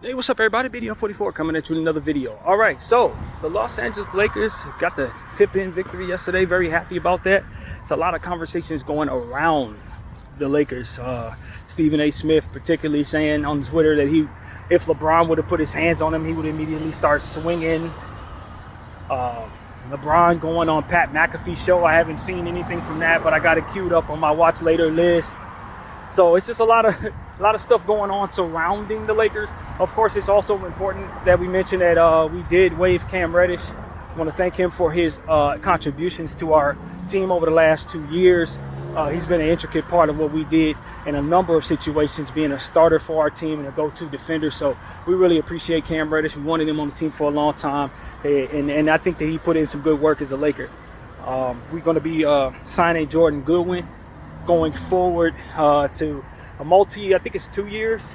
Hey, what's up, everybody? BDO44 coming at you with another video. All right, so the Los Angeles Lakers got the tip-in victory yesterday. Very happy about that. It's a lot of conversations going around the Lakers. Stephen A. Smith particularly saying on Twitter that if LeBron would have put his hands on him, he would immediately start swinging. LeBron going on Pat McAfee's show. I haven't seen anything from that, but I got it queued up on my watch later list. So it's just a lot of stuff going on surrounding the Lakers. Of course, it's also important that we mention that we did waive Cam Reddish. I want to thank him for his contributions to our team over the last 2 years. He's been an intricate part of what we did in a number of situations, being a starter for our team and a go-to defender. So we really appreciate Cam Reddish. We wanted him on the team for a long time, and I think that he put in some good work as a Laker. We're going to be signing Jordan Goodwin going forward to a I think it's 2 years,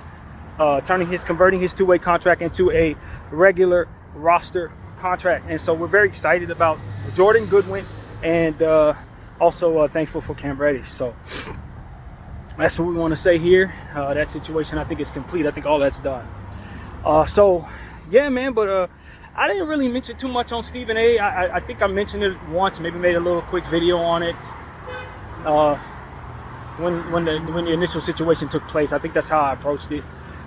converting his two-way contract into a regular roster contract. And so we're very excited about Jordan Goodwin and also thankful for Cam Reddish. So that's what we want to say here. That situation, I think, is complete. I think all that's done. So yeah, man, but I didn't really mention too much on Stephen A. I think I mentioned it once, maybe made a little quick video on it. When the initial situation took place, I think that's how I approached it.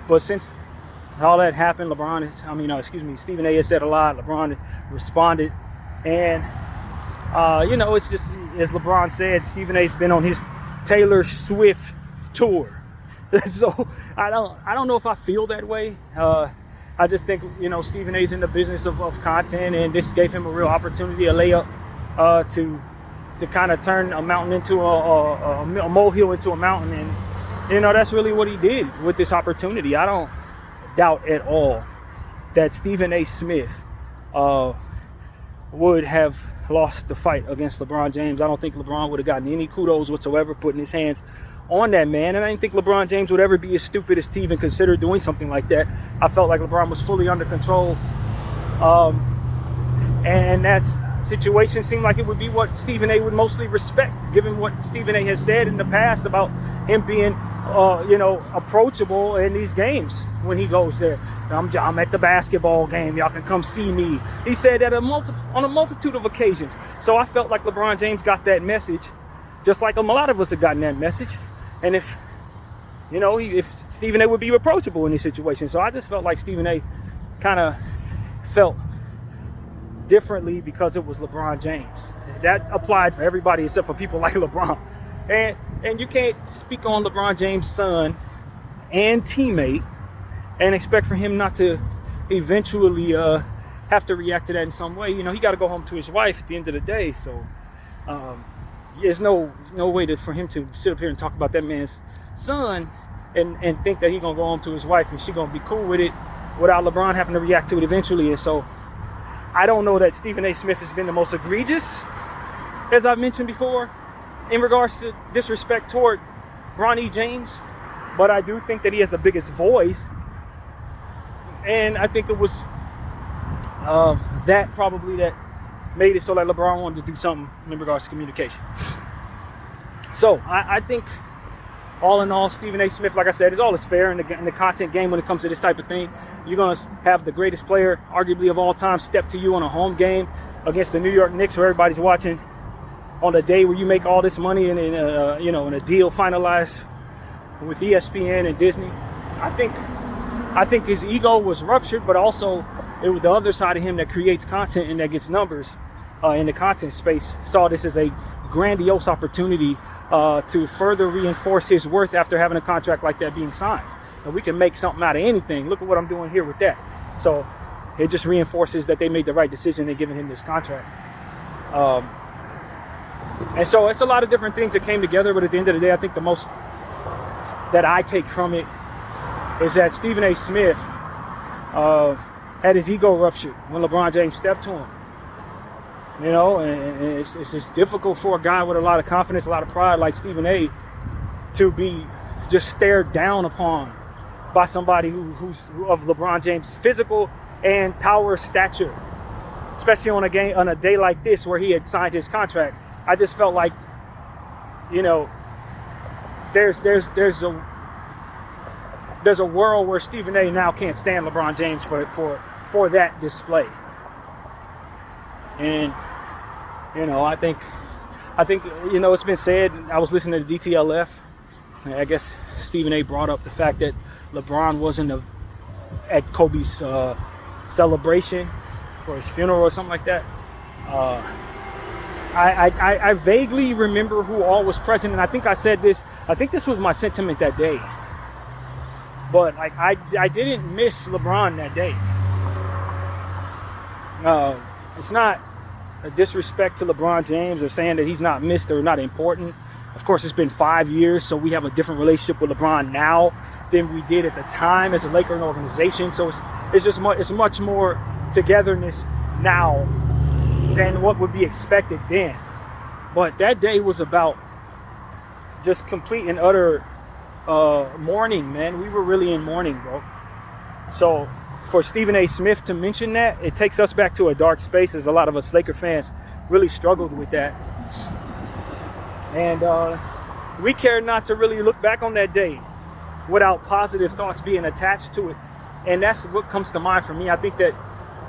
But since all that happened, Stephen A. has said a lot. LeBron responded, and it's just as LeBron said, Stephen A.'s been on his Taylor Swift tour. So I don't know if I feel that way. I just think Stephen A.'s in the business of content, and this gave him a real opportunity, a layup to kind of turn a mountain into a molehill into a mountain. And that's really what he did with this opportunity. I don't doubt at all that Stephen A. Smith would have lost the fight against LeBron James. I don't think LeBron would have gotten any kudos whatsoever putting his hands on that man, and I didn't think LeBron James would ever be as stupid as to even consider doing something like that. I felt like LeBron was fully under control, and that's situation seemed like it would be what Stephen A. would mostly respect, given what Stephen A. has said in the past about him being, approachable in these games when he goes there. I'm at the basketball game. Y'all can come see me. He said that on a multitude of occasions. So I felt like LeBron James got that message, just like a lot of us have gotten that message. And if Stephen A. would be approachable in these situations. So I just felt like Stephen A. kind of felt differently because it was LeBron James. That applied for everybody except for people like LeBron. And you can't speak on LeBron James' son and teammate and expect for him not to eventually have to react to that in some way. He got to go home to his wife at the end of the day. So there's no way for him to sit up here and talk about that man's son and think that he's going to go home to his wife and she's going to be cool with it without LeBron having to react to it eventually. And so I don't know that Stephen A. Smith has been the most egregious, as I've mentioned before, in regards to disrespect toward Bronny James, but I do think that he has the biggest voice, and I think it was that probably that made it so that LeBron wanted to do something in regards to communication. So I think, all in all, Stephen A. Smith, like I said, is fair in the content game when it comes to this type of thing. You're going to have the greatest player, arguably of all time, step to you on a home game against the New York Knicks, where everybody's watching, on a day where you make all this money and in a deal finalized with ESPN and Disney. I think his ego was ruptured, but also it was the other side of him that creates content and that gets numbers in the content space saw this as a grandiose opportunity to further reinforce his worth after having a contract like that being signed. And we can make something out of anything. Look at what I'm doing here with that. So it just reinforces that they made the right decision in giving him this contract. And so it's a lot of different things that came together, but at the end of the day, I think the most that I take from it is that Stephen A. Smith had his ego ruptured when LeBron James stepped to him. And it's just difficult for a guy with a lot of confidence, a lot of pride like Stephen A. to be just stared down upon by somebody who's of LeBron James' physical and power stature, especially on a day like this where he had signed his contract. I just felt like, there's a there's a world where Stephen A. now can't stand LeBron James for that display. And I think it's been said. I was listening to DTLF. I guess Stephen A. brought up the fact that LeBron wasn't at Kobe's celebration for his funeral or something like that. I vaguely remember who all was present, and I think I said this. I think this was my sentiment that day. But like I didn't miss LeBron that day. It's not a disrespect to LeBron James or saying that he's not missed or not important. Of course, it's been 5 years, so we have a different relationship with LeBron now than we did at the time as a Laker organization. So it's much more togetherness now than what would be expected then. But that day was about just complete and utter mourning, man. We were really in mourning, bro. So for Stephen A. Smith to mention that, it takes us back to a dark space, as a lot of us Laker fans really struggled with that. And we care not to really look back on that day without positive thoughts being attached to it. And that's what comes to mind for me. I think that,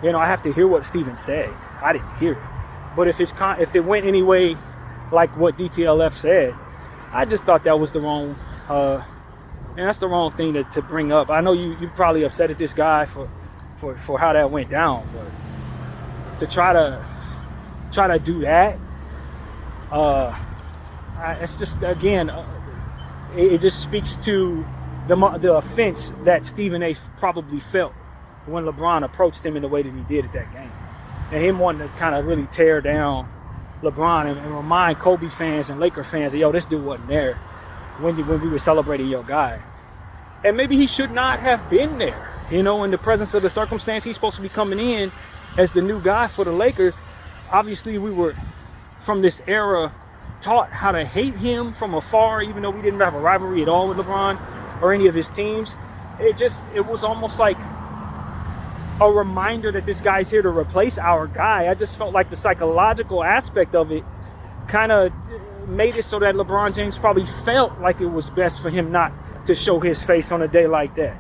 I have to hear what Stephen said. I didn't hear it. But if it went any way like what DTLF said, I just thought that was the wrong, and that's the wrong thing to bring up. I know you probably upset at this guy for how that went down, but to try to do that, it's just, again, it just speaks to the offense that Stephen A. probably felt when LeBron approached him in the way that he did at that game, and him wanting to kind of really tear down LeBron and remind Kobe fans and Laker fans that, this dude wasn't there when we were celebrating your guy. And maybe he should not have been there, in the presence of the circumstance. He's supposed to be coming in as the new guy for the Lakers. Obviously, we were, from this era, taught how to hate him from afar, even though we didn't have a rivalry at all with LeBron or any of his teams. It was almost like a reminder that this guy's here to replace our guy. I just felt like the psychological aspect of it kind of made it so that LeBron James probably felt like it was best for him not to show his face on a day like that.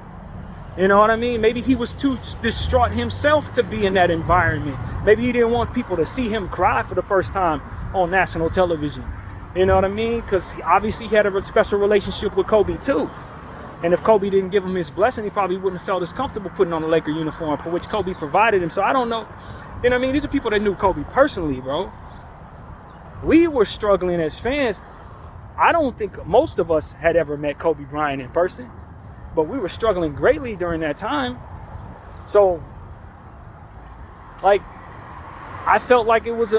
You know what I mean? Maybe he was too distraught himself to be in that environment. Maybe he didn't want people to see him cry for the first time on national television. You know what I mean? Because obviously he had a special relationship with Kobe too. And if Kobe didn't give him his blessing, he probably wouldn't have felt as comfortable putting on a Laker uniform, for which Kobe provided him. So I don't know. You know what I mean? These are people that knew Kobe personally, bro. We were struggling as fans. I don't think most of us had ever met Kobe Bryant in person, but we were struggling greatly during that time. So, like, I felt like it was a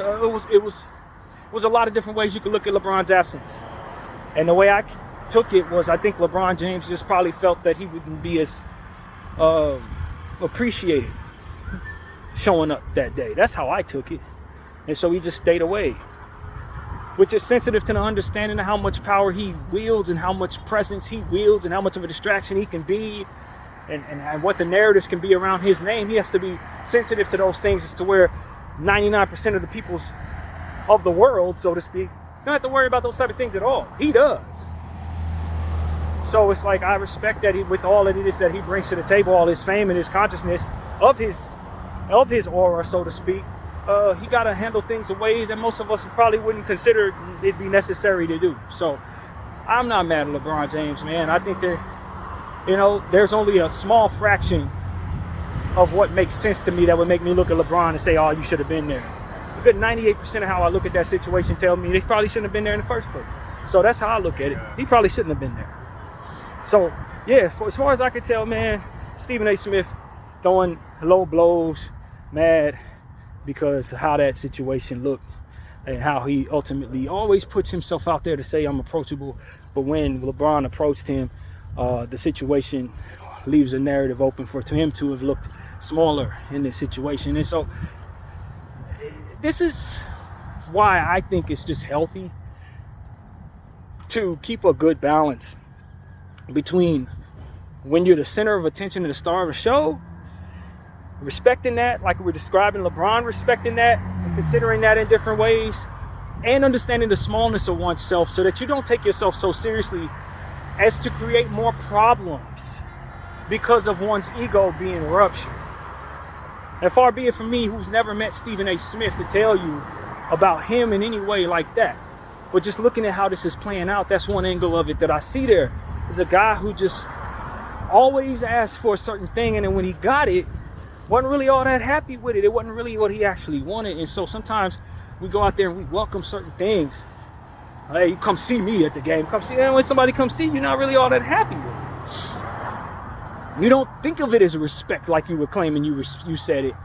lot of different ways you could look at LeBron's absence. And the way I took it was, I think LeBron James just probably felt that he wouldn't be as appreciated showing up that day. That's how I took it. And so he just stayed away, which is sensitive to the understanding of how much power he wields and how much presence he wields and how much of a distraction he can be and what the narratives can be around his name. He has to be sensitive to those things, as to where 99% of the peoples of the world, so to speak, don't have to worry about those type of things at all. He does. So it's like, I respect that with all that it is that he brings to the table, all his fame and his consciousness of his aura, so to speak. He got to handle things in ways that most of us probably wouldn't consider it be necessary to do. So I'm not mad at LeBron James, man. I think that, there's only a small fraction of what makes sense to me that would make me look at LeBron and say, you should have been there. A good 98% of how I look at that situation tell me they probably shouldn't have been there in the first place. So that's how I look at it. He probably shouldn't have been there. So, yeah, as far as I can tell, man, Stephen A. Smith throwing low blows, mad because of how that situation looked and how he ultimately always puts himself out there to say I'm approachable. But when LeBron approached him, the situation leaves a narrative open for him to have looked smaller in this situation. And so this is why I think it's just healthy to keep a good balance between when you're the center of attention and the star of a show, respecting that, like we're describing LeBron respecting that and considering that in different ways, and understanding the smallness of oneself so that you don't take yourself so seriously as to create more problems because of one's ego being ruptured. And far be it from me, who's never met Stephen A. Smith, to tell you about him in any way like that. But just looking at how this is playing out, that's one angle of it that I see there. Is a guy who just always asked for a certain thing, and then when he got it, wasn't really all that happy with it. It wasn't really what he actually wanted. And so sometimes we go out there and we welcome certain things. Hey, you come see me at the game. Come see. And when somebody comes see you, you're not really all that happy with it. You don't think of it as a respect like you were claiming you said it.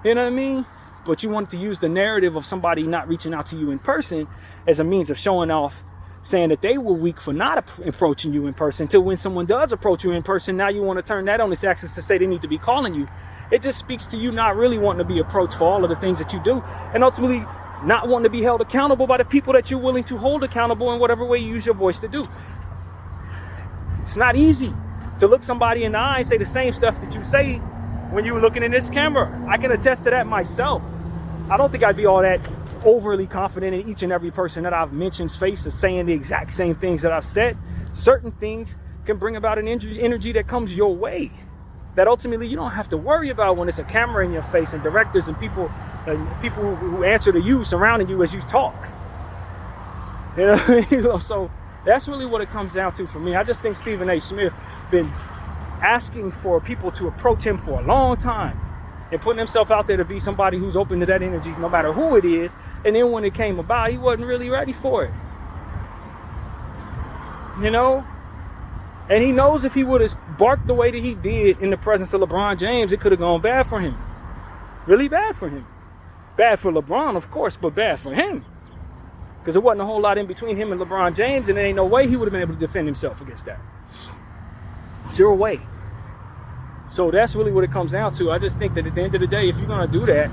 You know what I mean? But you want to use the narrative of somebody not reaching out to you in person as a means of showing off, saying that they were weak for not approaching you in person, until when someone does approach you in person, now you want to turn that on its axis to say they need to be calling you. It just speaks to you not really wanting to be approached for all of the things that you do, and ultimately not wanting to be held accountable by the people that you're willing to hold accountable in whatever way you use your voice to do. It's not easy to look somebody in the eye and say the same stuff that you say when you were looking in this camera. I can attest to that myself. I don't think I'd be all that overly confident in each and every person that I've mentioned's face of saying the exact same things that I've said. Certain things can bring about an energy that comes your way that ultimately you don't have to worry about when it's a camera in your face and directors and people who answer to you surrounding you as you talk. You know, so that's really what it comes down to for me. I just think Stephen A. Smith been asking for people to approach him for a long time and putting himself out there to be somebody who's open to that energy no matter who it is. And then when it came about, he wasn't really ready for it. You know? And he knows if he would have barked the way that he did in the presence of LeBron James, it could have gone bad for him. Really bad for him. Bad for LeBron, of course, but bad for him. Because there wasn't a whole lot in between him and LeBron James, and there ain't no way he would have been able to defend himself against that. Zero way. So that's really what it comes down to. I just think that at the end of the day, if you're going to do that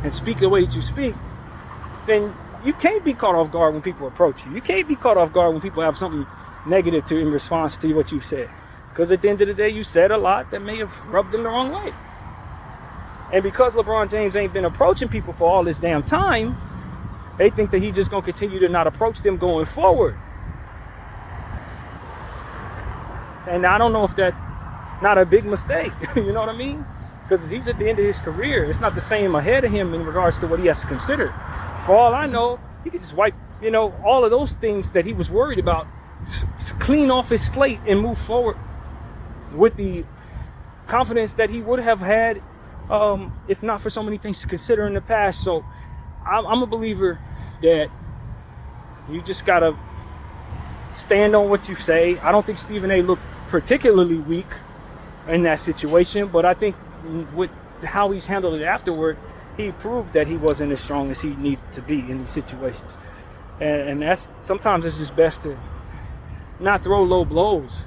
and speak the way that you speak, then you can't be caught off guard when people approach you. You can't be caught off guard when people have something negative to in response to what you've said. Because at the end of the day, you said a lot that may have rubbed them the wrong way. And because LeBron James ain't been approaching people for all this damn time, they think that he's just going to continue to not approach them going forward. And I don't know if that's not a big mistake. You know what I mean? Because he's at the end of his career. It's not the same ahead of him in regards to what he has to consider. For all I know, he could just wipe, all of those things that he was worried about, clean off his slate and move forward with the confidence that he would have had if not for so many things to consider in the past. So I'm a believer that you just got to stand on what you say. I don't think Stephen A. looked particularly weak in that situation, but I think with how he's handled it afterward, he proved that he wasn't as strong as he needed to be in these situations. And that's sometimes it's just best to not throw low blows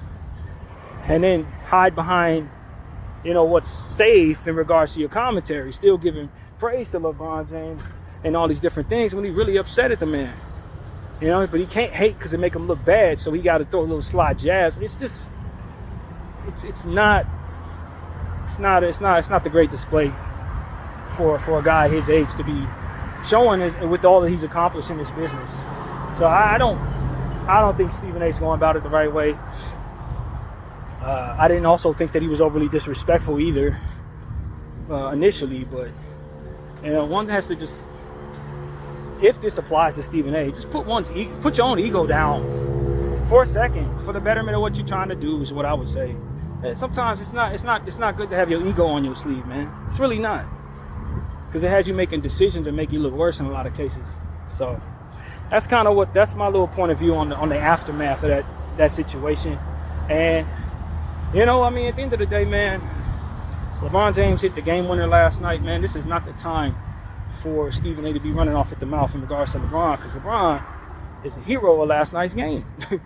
and then hide behind what's safe in regards to your commentary, still giving praise to LeBron James and all these different things when he really upset at the man. But he can't hate because it make him look bad, so he got to throw little sly jabs. It's just it's not the great display for a guy his age to be showing with all that he's accomplished in this business. So I don't think Stephen A's going about it the right way. I didn't also think that he was overly disrespectful either initially, but one has to just, if this applies to Stephen A, just put your own ego down for a second for the betterment of what you're trying to do is what I would say. Sometimes it's not good to have your ego on your sleeve, man. It's really not, because it has you making decisions and make you look worse in a lot of cases. So that's my little point of view on the aftermath of that situation. And at the end of the day, man, LeBron James hit the game winner last night, man. This is not the time for Stephen A to be running off at the mouth in regards to LeBron, because LeBron is the hero of last night's game. You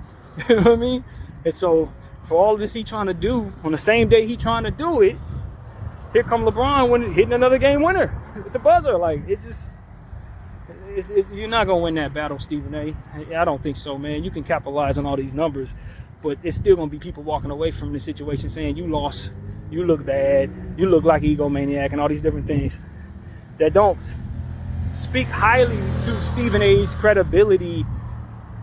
know what I mean? And so for all of this he trying to do on the same day he trying to do it, here come LeBron hitting another game winner with the buzzer. Like, you're not gonna win that battle, Stephen A. I don't think so, man. You can capitalize on all these numbers, but it's still gonna be people walking away from the situation saying you lost, you look bad, you look like an egomaniac, and all these different things that don't speak highly to Stephen A's credibility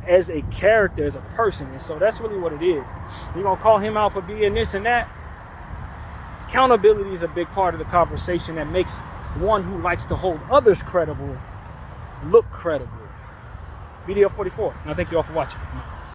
as a character, as a person. And so that's really what it is. You're going to call him out for being this and that. Accountability is a big part of the conversation that makes one who likes to hold others credible look credible. BDL 44. And I thank you all for watching.